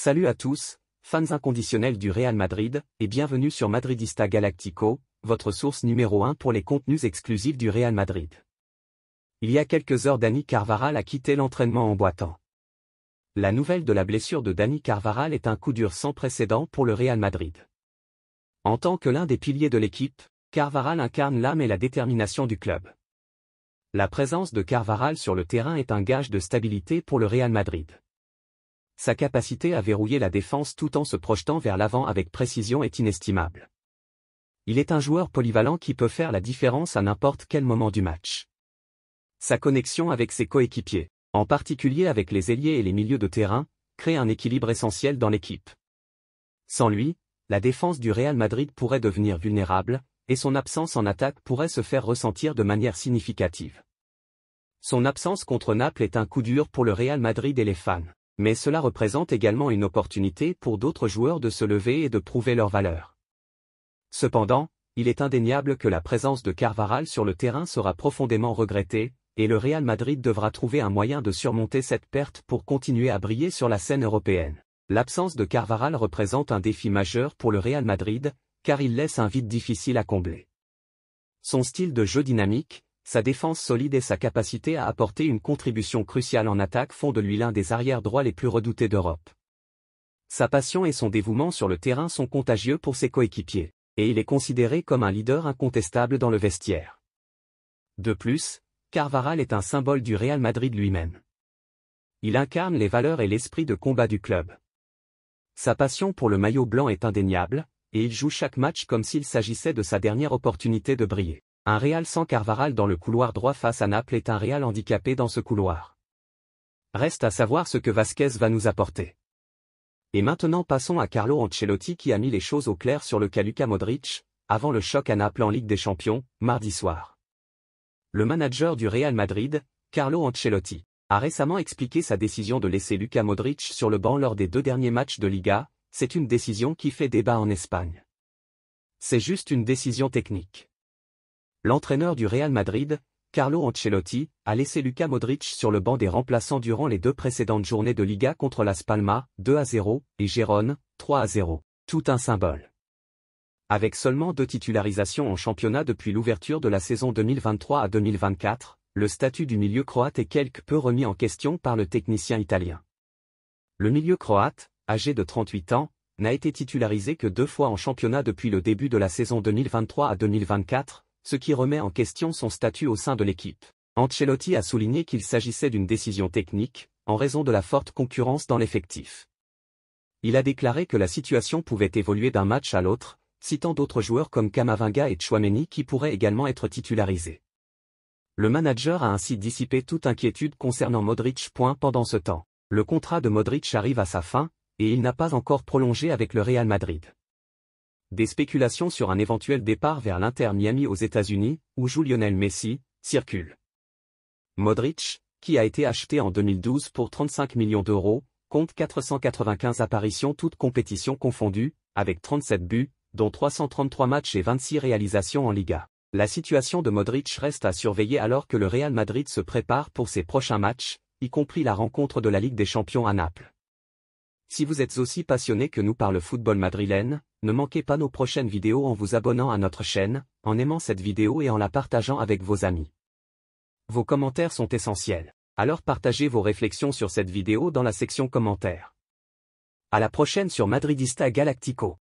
Salut à tous, fans inconditionnels du Real Madrid, et bienvenue sur Madridista Galactico, votre source numéro 1 pour les contenus exclusifs du Real Madrid. Il y a quelques heures, Dani Carvajal a quitté l'entraînement en boitant. La nouvelle de la blessure de Dani Carvajal est un coup dur sans précédent pour le Real Madrid. En tant que l'un des piliers de l'équipe, Carvajal incarne l'âme et la détermination du club. La présence de Carvajal sur le terrain est un gage de stabilité pour le Real Madrid. Sa capacité à verrouiller la défense tout en se projetant vers l'avant avec précision est inestimable. Il est un joueur polyvalent qui peut faire la différence à n'importe quel moment du match. Sa connexion avec ses coéquipiers, en particulier avec les ailiers et les milieux de terrain, crée un équilibre essentiel dans l'équipe. Sans lui, la défense du Real Madrid pourrait devenir vulnérable, et son absence en attaque pourrait se faire ressentir de manière significative. Son absence contre Naples est un coup dur pour le Real Madrid et les fans. Mais cela représente également une opportunité pour d'autres joueurs de se lever et de prouver leur valeur. Cependant, il est indéniable que la présence de Carvajal sur le terrain sera profondément regrettée, et le Real Madrid devra trouver un moyen de surmonter cette perte pour continuer à briller sur la scène européenne. L'absence de Carvajal représente un défi majeur pour le Real Madrid, car il laisse un vide difficile à combler. Son style de jeu dynamique, sa défense solide et sa capacité à apporter une contribution cruciale en attaque font de lui l'un des arrières droits les plus redoutés d'Europe. Sa passion et son dévouement sur le terrain sont contagieux pour ses coéquipiers, et il est considéré comme un leader incontestable dans le vestiaire. De plus, Carvajal est un symbole du Real Madrid lui-même. Il incarne les valeurs et l'esprit de combat du club. Sa passion pour le maillot blanc est indéniable, et il joue chaque match comme s'il s'agissait de sa dernière opportunité de briller. Un Real sans Carvajal dans le couloir droit face à Naples est un Real handicapé dans ce couloir. Reste à savoir ce que Vázquez va nous apporter. Et maintenant passons à Carlo Ancelotti qui a mis les choses au clair sur le cas Luka Modric, avant le choc à Naples en Ligue des Champions, mardi soir. Le manager du Real Madrid, Carlo Ancelotti, a récemment expliqué sa décision de laisser Luka Modric sur le banc lors des 2 derniers matchs de Liga. C'est une décision qui fait débat en Espagne. C'est juste une décision technique. L'entraîneur du Real Madrid, Carlo Ancelotti, a laissé Luka Modric sur le banc des remplaçants durant les 2 précédentes journées de Liga contre Las Palmas, 2-0, et Gérone, 3-0. Tout un symbole. Avec seulement 2 titularisations en championnat depuis l'ouverture de la saison 2023 à 2024, le statut du milieu croate est quelque peu remis en question par le technicien italien. Le milieu croate, âgé de 38 ans, n'a été titularisé que 2 fois en championnat depuis le début de la saison 2023 à 2024, ce qui remet en question son statut au sein de l'équipe. Ancelotti a souligné qu'il s'agissait d'une décision technique, en raison de la forte concurrence dans l'effectif. Il a déclaré que la situation pouvait évoluer d'un match à l'autre, citant d'autres joueurs comme Camavinga et Tchouaméni qui pourraient également être titularisés. Le manager a ainsi dissipé toute inquiétude concernant Modric. Pendant ce temps, le contrat de Modric arrive à sa fin, et il n'a pas encore prolongé avec le Real Madrid. Des spéculations sur un éventuel départ vers l'Inter Miami aux États-Unis, où joue Lionel Messi, circulent. Modric, qui a été acheté en 2012 pour 35 millions d'euros, compte 495 apparitions toutes compétitions confondues, avec 37 buts, dont 333 matchs et 26 réalisations en Liga. La situation de Modric reste à surveiller alors que le Real Madrid se prépare pour ses prochains matchs, y compris la rencontre de la Ligue des Champions à Naples. Si vous êtes aussi passionné que nous par le football madrilène, ne manquez pas nos prochaines vidéos en vous abonnant à notre chaîne, en aimant cette vidéo et en la partageant avec vos amis. Vos commentaires sont essentiels, alors partagez vos réflexions sur cette vidéo dans la section commentaires. À la prochaine sur Madridista Galactico.